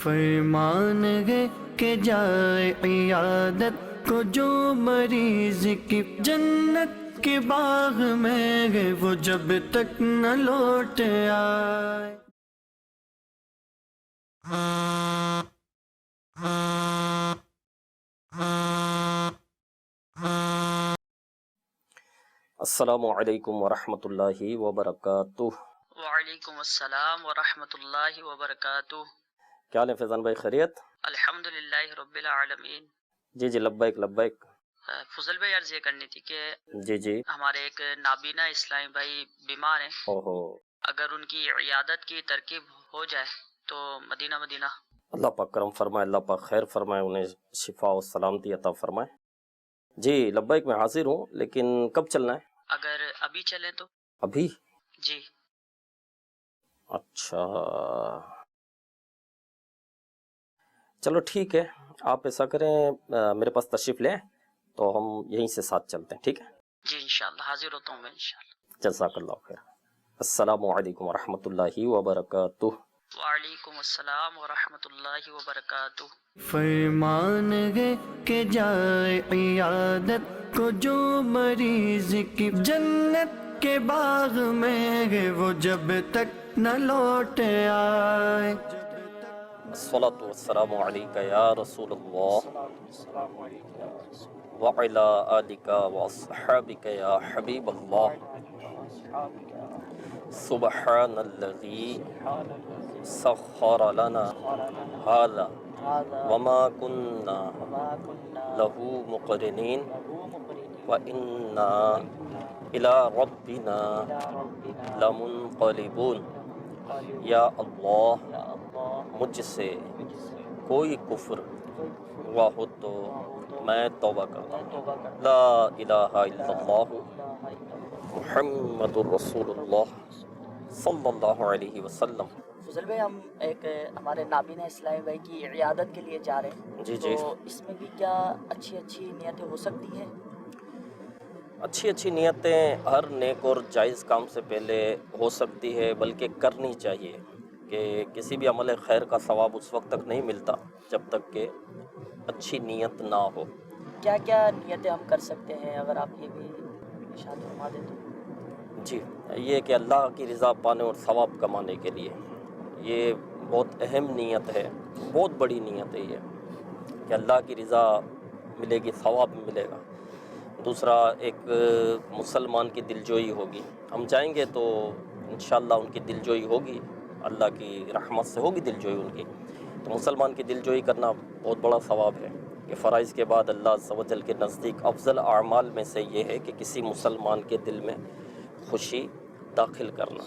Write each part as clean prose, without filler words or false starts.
فرمان ہے کہ جائے عیادت کو جو مریض کی جنت کے باغ میں ہے وہ جب تک نہ لوٹ آئے۔ السلام علیکم ورحمۃ اللہ وبرکاتہ۔ وعلیکم السلام ورحمۃ اللہ وبرکاتہ۔ کیا حال ہے فیضان بھائی، خیریت؟ الحمدللہ رب العالمین۔ جی لبیک لبیک۔ فضل بھائی عرض یہ کرنی تھی کہ جی ہمارے ایک نابینا اسلامی بھائی بیمار ہیں، اوہو، اگر ان کی عیادت کی ترکیب ہو جائے تو مدینہ اللہ پاک کرم فرمائے، اللہ پاک خیر فرمائے، انہیں شفا و سلامتی عطا فرمائے۔ جی لبیک، میں حاضر ہوں، لیکن کب چلنا ہے؟ اگر ابھی چلیں تو؟ ابھی؟ جی اچھا چلو ٹھیک ہے، آپ ایسا کریں میرے پاس تشریف لیں تو ہم یہیں سے ساتھ چلتے ہیں، ٹھیک ہے؟ جی انشاءاللہ حاضر ہوتا ہوں میں انشاءاللہ۔ جزاک اللہ خیر۔ السلام علیکم ورحمۃ اللہ وبرکاتہ۔ وعلیکم السلام ورحمۃ اللہ وبرکاتہ۔ فرمان ہے کہ جائے عیادت کو جو مریض کی جنت کے باغ میں ہے وہ جب تک نہ لوٹ آئے۔ الصلاۃ والسلام علیک یا رسول اللہ وعلی آلک واصحابک یا حبیب اللہ۔ سبحان الذی سخر لنا ھذا وما كنا له مقرنین وإنا إلی ربنا لمنقلبون۔ یا اللہ، مجھ سے کوئی کفر ہوا ہو تو میں توبہ کرتا ہوں۔ لا الہ الا اللہ محمد الرسول اللہ صلی اللہ علیہ وسلم۔ فضل بھائی، ہم ایک ہمارے نابینا اسلامی بھائی کی عیادت کے لیے جا رہے ہیں، جی تو اس میں بھی کیا اچھی نیتیں ہو سکتی ہیں؟ اچھی نیتیں ہر نیک اور جائز کام سے پہلے ہو سکتی ہے، بلکہ کرنی چاہیے، کہ کسی بھی عمل خیر کا ثواب اس وقت تک نہیں ملتا جب تک کہ اچھی نیت نہ ہو۔ کیا نیتیں ہم کر سکتے ہیں، اگر آپ یہ بھی ارشاد فرما دیں تو؟ جی، یہ کہ اللہ کی رضا پانے اور ثواب کمانے کے لیے، یہ بہت اہم نیت ہے، بہت بڑی نیت ہے یہ، کہ اللہ کی رضا ملے گی، ثواب ملے گا۔ دوسرا، ایک مسلمان کی دلجوئی ہوگی، ہم جائیں گے تو انشاءاللہ ان کی دلجوئی ہوگی، اللہ کی رحمت سے ہوگی دلجوئی ان کی۔ تو مسلمان کی دلجوئی کرنا بہت بڑا ثواب ہے، کہ فرائض کے بعد اللہ عز و جل کے نزدیک افضل اعمال میں سے یہ ہے کہ کسی مسلمان کے دل میں خوشی داخل کرنا،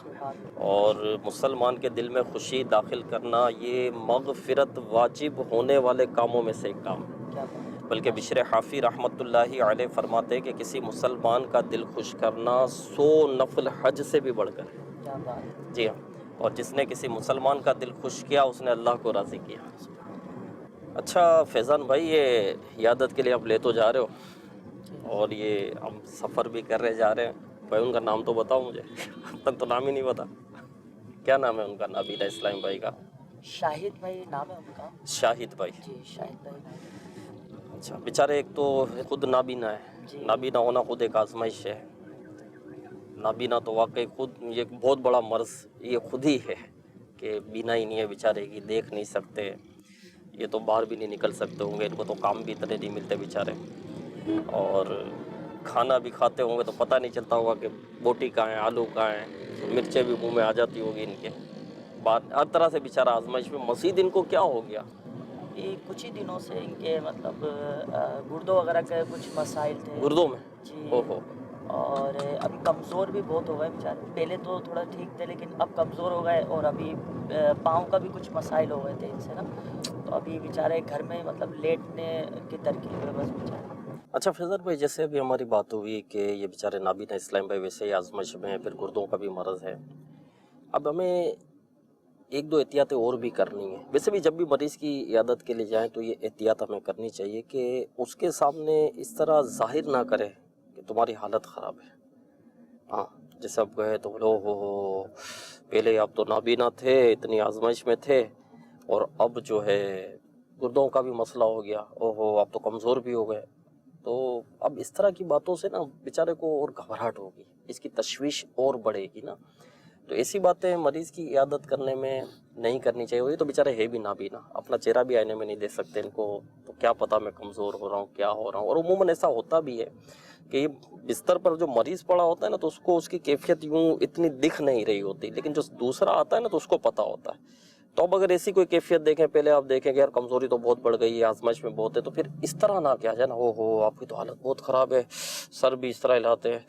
اور مسلمان کے دل میں خوشی داخل کرنا یہ مغفرت واجب ہونے والے کاموں میں سے ایک کام ہے۔ بلکہ بشر حافی رحمۃ اللہ علیہ فرماتے ہیں کہ کسی مسلمان کا دل خوش کرنا 100 نفل حج سے بھی بڑھ کر ہے۔ جی ہاں، اور جس نے کسی مسلمان کا دل خوش کیا اس نے اللہ کو راضی کیا۔ اچھا فیضان بھائی، یہ عیادت کے لیے آپ لے تو جا رہے ہو، اور یہ ہم سفر بھی کر رہے جا رہے ہیں، بھائی ان کا نام تو بتاؤ مجھے، اب تک تو نام ہی نہیں پتا، کیا نام ہے ان کا نابینا اسلامی بھائی کا؟ شاہد بھائی نام ہے ان کا۔ شاہد بھائی؟ جی شاہد بھائی۔ اچھا، بیچارے ایک تو خود نابینا ہے، نابینا ہونا خود ایک آزمائش ہے، نابینا تو واقعی خود یہ بہت بڑا مرض یہ خود ہی ہے، کہ بینا ہی نہیں ہے بیچارے کی، دیکھ نہیں سکتے، یہ تو باہر بھی نہیں نکل سکتے ہوں گے، ان کو تو کام بھی اتنے نہیں ملتے بیچارے، اور کھانا بھی کھاتے ہوں گے تو پتہ نہیں چلتا ہوگا کہ بوٹی کہاں ہے، آلو کہاں ہے، مرچیں بھی منہ میں آ جاتی ہوگی ان کے، بات ہر طرح سے بیچارہ آزمائش میں۔ مزید ان کو کیا ہو گیا؟ کچھ ہی دنوں سے ان کے مطلب گردوں وغیرہ کے کچھ مسائل تھے گردوں میں؟ جی، اوہو، اور ابھی کمزور بھی بہت ہو گئے بیچارے، پہلے تو تھوڑا ٹھیک تھے لیکن اب کمزور ہو گئے، اور ابھی پاؤں کا بھی کچھ مسائل ہو گئے تھے ان سے نا، تو ابھی بیچارے گھر میں مطلب لیٹنے کی ترکیب ہے بس بیچارے۔ اچھا فیضان بھائی، جیسے ابھی ہماری بات ہوئی کہ یہ بیچارے نابینا اسلام بھائی ویسے ہی آزمائش میں ہیں، پھر گردوں کا بھی مرض ہے، اب ہمیں ایک دو احتیاطیں اور بھی کرنی ہیں۔ ویسے بھی جب بھی مریض کی عیادت کے لیے جائیں تو یہ احتیاط ہمیں کرنی چاہیے کہ اس کے سامنے اس طرح ظاہر نہ کرے کہ تمہاری حالت خراب ہے۔ ہاں، جیسے اب گئے تو بولو ہو پہلے آپ تو نابینا تھے، اتنی آزمائش میں تھے، اور اب جو ہے گردوں کا بھی مسئلہ ہو گیا، اوہو اب تو کمزور بھی ہو گئے. تو اب اس طرح کی باتوں سے نا بیچارے کو اور گھبراہٹ ہوگی، اس کی تشویش اور بڑھے گی نا. تو ایسی باتیں مریض کی عیادت کرنے میں نہیں کرنی چاہیے. یہ تو بیچارے ہے بھی نابینا، اپنا چہرہ بھی آئینے میں نہیں دیکھ سکتے ان کو، تو کیا پتہ میں کمزور ہو رہا ہوں کیا ہو رہا ہوں. اور عموماً ایسا ہوتا بھی ہے کہ یہ بستر پر جو مریض پڑا ہوتا ہے نا تو اس کو اس کی کیفیت یوں اتنی دکھ نہیں رہی ہوتی، لیکن جو دوسرا آتا ہے نا تو اس کو پتہ ہوتا ہے. تو اب اگر ایسی کوئی کیفیت دیکھیں، پہلے آپ دیکھیں کہ یار کمزوری تو بہت بڑھ گئی ہے، آزمائش میں بہت ہے، تو پھر اس طرح نہ کیا جائے نا، او ہو آپ کی تو حالت بہت خراب ہے، سر بھی اس طرح ہلاتے ہیں،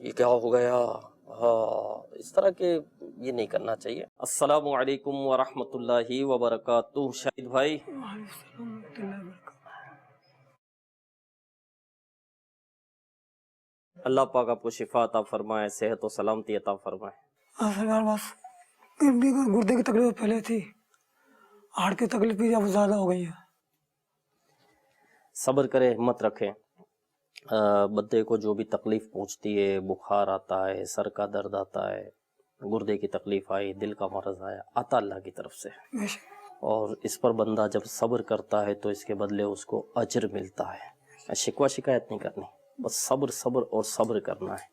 یہ کیا ہو گیا. ہاں اس طرح کے یہ نہیں کرنا چاہیے. السلام علیکم ورحمۃ اللہ وبرکاتہ. شاہد بھائی اللہ پاک آپ کو شفا عطا فرمائے، صحت و سلامتی عطا فرمائے. سرکار بس کڈنی کو گردے کی تکلیف پہلے تھی، ہارٹ کی تکلیف بھی اب زیادہ ہو گئی ہے. صبر کرے، ہمت رکھے. بندے کو جو بھی تکلیف پہنچتی ہے، بخار آتا ہے، سر کا درد آتا ہے، گردے کی تکلیف آئی، دل کا مرض آیا، آتا اللہ کی طرف سے. بے شک. اور اس پر بندہ جب صبر کرتا ہے تو اس کے بدلے اس کو اجر ملتا ہے. شکوہ شکایت نہیں کرنی، بس صبر صبر اور صبر کرنا ہے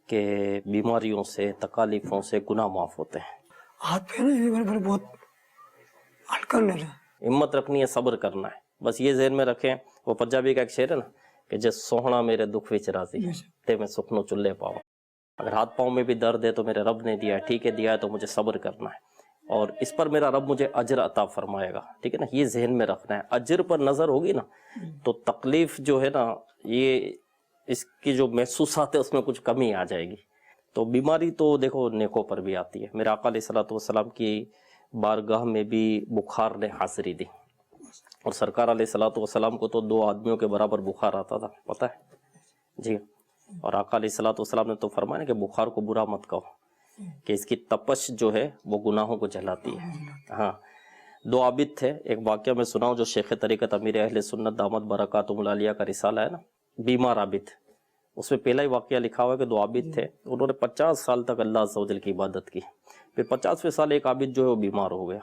کہ بیماریوں سے، تکالیفوں سے گناہ معاف ہوتے ہیں. ہاتھ پہ نا بہت ہلکا لے رہے. ہمت رکھنی ہے، صبر کرنا ہے. بس یہ ذہن میں رکھیں، وہ پنجابی کا ایک شعر ہے نا کہ جس سوہنا میرے دکھ وچ راضی تے میں سکھ نو چلے پاؤں. اگر ہاتھ پاؤں میں بھی درد ہے تو میرے رب نے دیا ہے، ٹھیک ہے دیا ہے تو مجھے صبر کرنا ہے، اور اس پر میرا رب مجھے اجر عطا فرمائے گا. ٹھیک ہے نا، یہ ذہن میں رکھنا ہے. اجر پر نظر ہوگی نا تو تکلیف جو ہے نا، یہ اس کی جو محسوسات ہے اس میں کچھ کمی آ جائے گی. تو بیماری تو دیکھو نیکوں پر بھی آتی ہے. میرے آقا علیہ الصلوۃ والسلام کی بارگاہ میں بھی بخار نے حاضری دی، اور سرکار علیہ الصلوۃ والسلام کو تو 2 آدمیوں کے برابر بخار آتا تھا، پتہ ہے جی. اور آقا علیہ الصلوۃ والسلام نے تو فرمایا کہ بخار کو برا مت کہو، کہ اس کی تپش جو ہے وہ گناہوں کو جلاتی ہے. ہاں 2 عابد تھے. ایک واقعہ میں سناؤں جو شیخ طریقت امیر اہل سنت دامت برکاتہم العالیہ کا رسالہ ہے نا، بیمار عابد، اس میں پہلا ہی واقعہ لکھا ہوا ہے کہ 2 عابد تھے، انہوں نے 50 سال تک اللہ عز و جل کی عبادت کی. پھر 50ویں سال ایک عابد جو ہے وہ بیمار ہو گیا.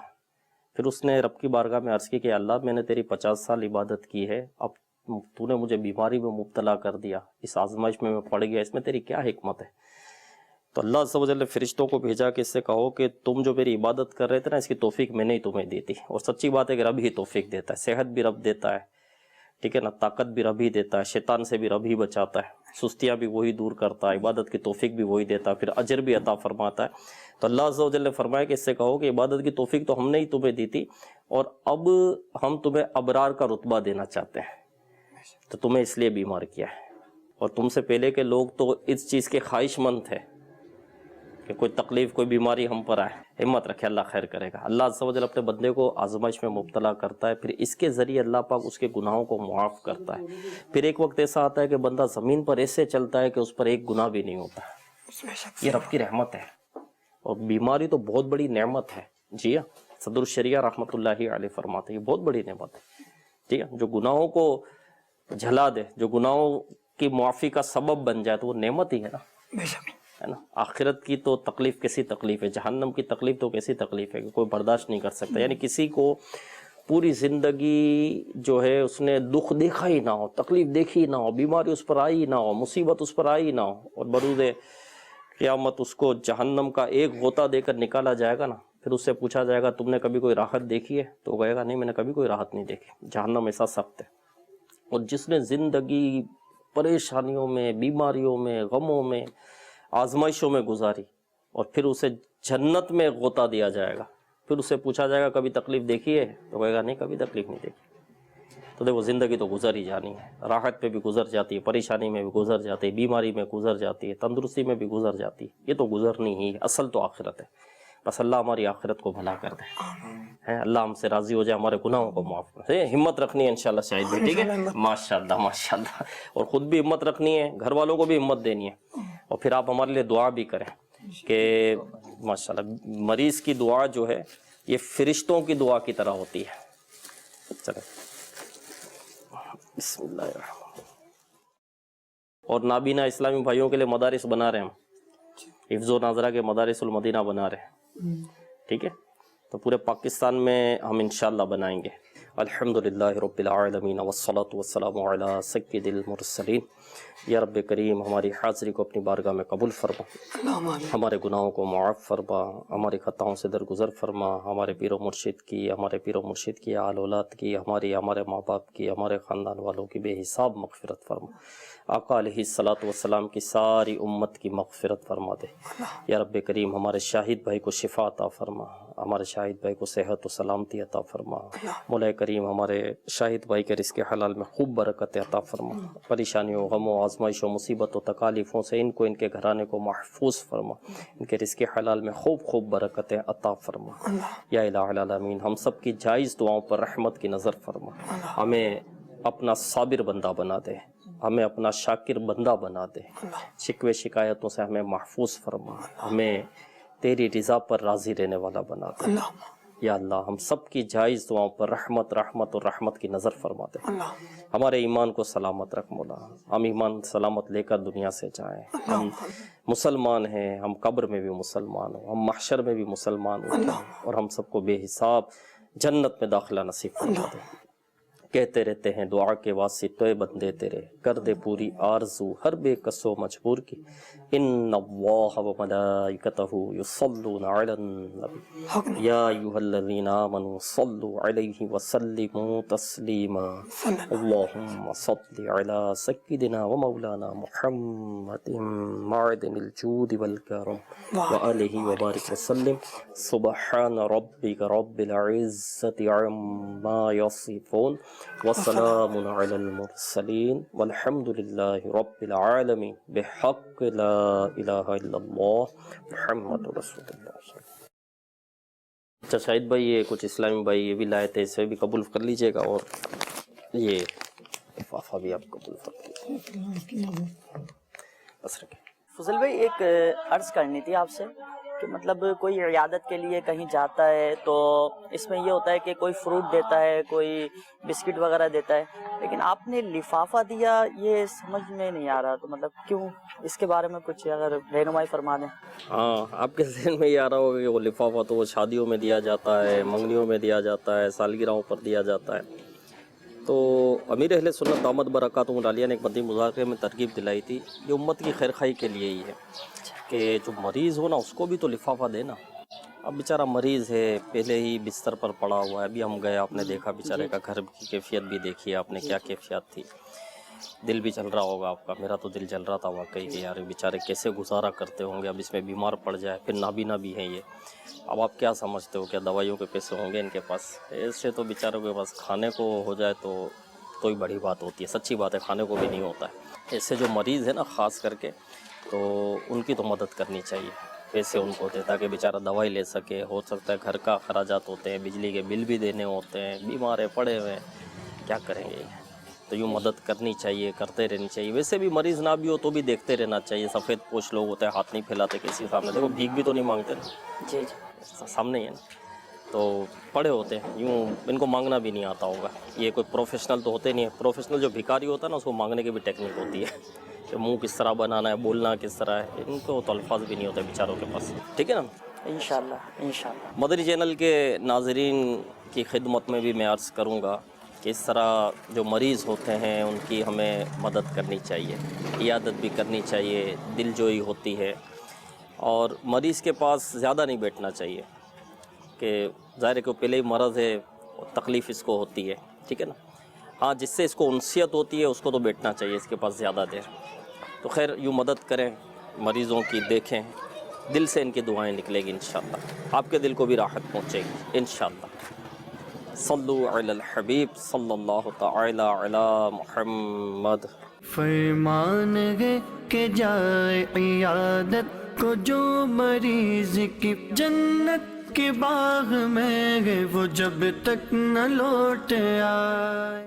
پھر اس نے رب کی بارگاہ میں عرض کی کہ اللہ میں نے تیری 50 سال عبادت کی ہے، اب تو نے مجھے بیماری میں مبتلا کر دیا، اس آزمائش میں پڑ گیا، اس میں تیری کیا حکمت ہے؟ تو اللہ عز و جل نے فرشتوں کو بھیجا کہ اس سے کہو کہ تم جو میری عبادت کر رہے تھے نا، اس کی توفیق میں نے ہی تمہیں دی تھی. اور سچی بات ہے کہ رب ہی توفیق دیتا ہے، صحت بھی رب دیتا ہے، ٹھیک ہے نا، طاقت بھی رب ہی دیتا ہے، شیطان سے بھی رب ہی بچاتا ہے، سستیاں بھی وہی دور کرتا ہے، عبادت کی توفیق بھی وہی دیتا ہے، پھر اجر بھی عطا فرماتا ہے. تو اللہ عز و جل نے فرمایا کہ اس سے کہو کہ عبادت کی توفیق تو ہم نے ہی تمہیں دی تھی، اور اب ہم تمہیں ابرار کا رتبہ دینا چاہتے ہیں، تو تمہیں اس لیے بیمار کیا ہے. اور تم سے پہلے کے لوگ تو اس چیز کے خواہش مند تھے کہ کوئی تکلیف کوئی بیماری ہم پر آئے. ہمت رکھے، اللہ خیر کرے گا. اللہ عز و جل اپنے بندے کو آزمائش میں مبتلا کرتا ہے، پھر اس کے ذریعے اللہ پاک اس کے گناہوں کو معاف کرتا ہے. پھر ایک وقت ایسا آتا ہے کہ بندہ زمین پر ایسے چلتا ہے کہ اس پر ایک گناہ بھی نہیں ہوتا. یہ رب کی رحمت ہے. اور بیماری تو بہت بڑی نعمت ہے. جی ہاں، صدر الشریعہ رحمۃ اللہ علیہ فرماتے ہیں یہ بہت بڑی نعمت ہے. ٹھیک ہے، جو گناہوں کو جھلا دے، جو گناہوں کی معافی کا سبب بن جائے تو وہ نعمت ہی ہے نا، ہے نا. آخرت کی تو تکلیف کیسی تکلیف ہے، جہنم کی تکلیف تو کیسی تکلیف ہے کہ کوئی برداشت نہیں کر سکتا. یعنی کسی کو پوری زندگی جو ہے اس نے دکھ دیکھا ہی نہ ہو، تکلیف دیکھی نہ ہو، بیماری اس پر آئی نہ ہو، مصیبت اس پر آئی نہ ہو، اور بروز قیامت اس کو جہنم کا ایک غوطہ دے کر نکالا جائے گا نا، پھر اس سے پوچھا جائے گا تم نے کبھی کوئی راحت دیکھی ہے؟ تو وہ کہے گا نہیں میں نے کبھی کوئی راحت نہیں دیکھی. جہنم ایسا سخت ہے. اور جس نے زندگی پریشانیوں میں، بیماریوں میں، غموں میں، آزمائشوں میں گزاری، اور پھر اسے جنت میں غوطہ دیا جائے گا، پھر اسے پوچھا جائے گا کبھی تکلیف دیکھی ہے؟ تو کہے گا نہیں کبھی تکلیف نہیں دیکھی. تو دیکھو زندگی تو گزر ہی جانی ہے، راحت پہ بھی گزر جاتی ہے، پریشانی میں بھی گزر جاتی ہے، بیماری میں گزر جاتی ہے، تندرستی میں بھی گزر جاتی ہے. یہ تو گزرنی ہی ہے، اصل تو آخرت ہے. بس اللہ ہماری آخرت کو بھلا کر دے، اللہ ہم سے راضی ہو جائے، ہمارے گناہوں کو معاف کر دے. ہمت رکھنی ہے انشاءاللہ شاہد بھی. ٹھیک ہے، ماشاءاللہ ماشاءاللہ. اور خود بھی ہمت رکھنی ہے، گھر والوں کو بھی ہمت دینی ہے، اور پھر آپ ہمارے لیے دعا بھی کریں کہ ماشاءاللہ مریض کی دعا جو ہے یہ فرشتوں کی دعا کی طرح ہوتی ہے. چلیں بسم اللہ الرحمن. اور نابینا اسلامی بھائیوں کے لیے مدارس بنا رہے ہیں ہم، حفظ و ناظرہ کے مدارس المدینہ بنا رہے ہیں. ٹھیک ہے، تو پورے پاکستان میں ہم انشاءاللہ بنائیں گے. الحمدللہ رب العالمین والصلاة والسلام علی سید المرسلین. یا رب کریم ہماری حاضری کو اپنی بارگاہ میں قبول فرما, ہمارے گناہوں کو معاف فرما, ہماری خطاؤں سے درگزر فرما, ہمارے پیر و مرشد کی, ہمارے پیر و مرشد کی آل اولاد کی, ہمارے ماں باپ کی, ہمارے خاندان والوں کی بے حساب مغفرت فرما. آقا علیہ الصلاۃ والسلام کی ساری امت کی مغفرت فرما دے. یا رب کریم ہمارے شاہد بھائی کو شفا عطا فرما, ہمارے شاہد بھائی کو صحت و سلامتی عطا فرما. مولا کریم ہمارے شاہد بھائی کے رزق حلال میں خوب برکت عطا فرما. پریشانیوں, غموں, آزمائشوں, مصیبتوں, تکالیفوں سے ان کو, ان کے گھرانے کو محفوظ فرما. ان کے رزق حلال میں خوب برکتیں عطا فرما. یا الہ العالمین ہم سب کی جائز دعاؤں پر رحمت کی نظر فرما. ہمیں اپنا صابر بندہ بنا دے, ہمیں اپنا شاکر بندہ بنا دے. شکوے شکایتوں سے ہمیں محفوظ فرما, ہمیں تیری رضا پر راضی رہنے والا بنا دے. یا اللہ ہم سب کی جائز دعاؤں پر رحمت اور رحمت کی نظر فرما دے. ہمارے ایمان کو سلامت رکھ مولا, ہم ایمان سلامت لے کر دنیا سے جائیں. ہم مسلمان ہیں, ہم قبر میں بھی مسلمان ہوں, ہم محشر میں بھی مسلمان ہوں, اور ہم سب کو بے حساب جنت میں داخلہ نصیب فرما دے. کہتے رہتے ہیں دعا کے واسطے بندے تیرے, کر دے پوری آرزو ہر بے کس و مجبور کی. ان اللہ و ملائکتہ یصلون علی النبی یا ایھا الذین آمنوا صلوا علیہ وسلموا تسلیما. اللہم صل علی سیدنا و مولانا محمد معدن الجود والکرم وآلہ وبارک وسلم. سبحان ربک رب العزة عما یصفون وسلام علی المرسلین والحمد للہ رب العالمین بحق لا الہ الا اللہ محمد رسول اللہ. اچھا شاہد بھائی یہ کچھ اسلامی بھائی یہ بھی لائے تھے, اسے بھی قبول کر لیجئے گا, اور یہ لفافہ بھی آپ قبول کر لیجئے. بس رکھیں. فضل بھائی ایک عرض کرنی تھی آپ سے کہ مطلب کوئی عیادت کے لیے کہیں جاتا ہے تو اس میں یہ ہوتا ہے کہ کوئی فروٹ دیتا ہے, کوئی بسکٹ وغیرہ دیتا ہے, لیکن آپ نے لفافہ دیا, یہ سمجھ میں نہیں آ رہا, تو مطلب کیوں, اس کے بارے میں کچھ اگر رہنمائی فرما دیں. ہاں آپ کے ذہن میں یہ آ رہا ہوگا کہ وہ لفافہ تو وہ شادیوں میں دیا جاتا ہے, منگنیوں میں دیا جاتا ہے, سالگرہوں پر دیا جاتا ہے. تو امیر اہل سنت دامت برکاتہ العالیہ نے ایک مدنی مذاکرے میں ترغیب دلائی تھی, یہ امت کی خیر خواہی کے لیے ہی ہے کہ جو مریض ہو نا اس کو بھی تو لفافہ دینا. اب بیچارہ مریض ہے, پہلے ہی بستر پر پڑا ہوا ہے, ابھی ہم گئے, آپ نے دیکھا بیچارے کا گھر کی کیفیت بھی دیکھی آپ نے, کیا کیفیت تھی. دل بھی چل رہا ہوگا آپ کا, میرا تو دل چل رہا تھا واقعی کہ یار بیچارے کیسے گزارا کرتے ہوں گے. اب اس میں بیمار پڑ جائے, پھر نابینا بھی ہیں یہ, اب آپ کیا سمجھتے ہو, کیا دوائیوں کے پیسے ہوں گے ان کے پاس؟ ایسے تو بیچاروں کے پاس کھانے کو ہو جائے تو ہی بڑی بات ہوتی ہے. سچی بات ہے, کھانے کو بھی نہیں ہوتا ہے. ایسے جو مریض ہیں نا خاص کر کے, تو ان کی تو مدد کرنی چاہیے, پیسے ان کو دے تاکہ بیچارہ دوائی لے سکے. ہو سکتا ہے گھر کا اخراجات ہوتے ہیں, بجلی کے بل بھی دینے ہوتے ہیں, بیمار ہے, پڑے ہوئے ہیں, کیا کریں گے. تو یوں مدد کرنی چاہیے, کرتے رہنی چاہیے. ویسے بھی مریض نہ بھی ہو تو بھی دیکھتے رہنا چاہیے. سفید پوش لوگ ہوتے ہیں, ہاتھ نہیں پھیلاتے کسی کے سامنے. دیکھو بھیک بھی تو نہیں مانگتے نا, جی سامنے ہی ہے نا, تو پڑے ہوتے ہیں, یوں ان کو مانگنا بھی نہیں آتا ہوگا. یہ کوئی پروفیشنل تو ہوتے نہیں ہے. پروفیشنل جو بھکاری ہوتا ہے نا, اس کو مانگنے کی بھی ٹیکنیک ہوتی ہے کہ منہ کس طرح بنانا ہے, بولنا کس طرح ہے. ان کو تو الفاظ بھی نہیں ہوتے بیچاروں کے پاس. ٹھیک ہے نا, انشاءاللہ. مدنی چینل کے ناظرین کی خدمت میں بھی میں عرض کروں گا کہ اس طرح جو مریض ہوتے ہیں ان کی ہمیں مدد کرنی چاہیے, عیادت بھی کرنی چاہیے. دل جوئی ہوتی ہے, اور مریض کے پاس زیادہ نہیں بیٹھنا چاہیے کہ ظاہر ہے کہ پہلے ہی مرض ہے, تکلیف اس کو ہوتی ہے. ٹھیک ہے نا, ہاں جس سے اس کو انسیت ہوتی ہے اس کو تو بیٹھنا چاہیے اس کے پاس زیادہ دیر. تو خیر یوں مدد کریں مریضوں کی, دیکھیں, دل سے ان کی دعائیں نکلے گی انشاءاللہ. آپ کے دل کو بھی راحت پہنچے گی انشاءاللہ. صلو علی الحبیب صلی اللہ تعالی علی محمد. فرمان ہے کہ جائے عیادت کو جو مریض کی, جنت کے باغ میں ہے وہ جب تک نہ لوٹ آئے.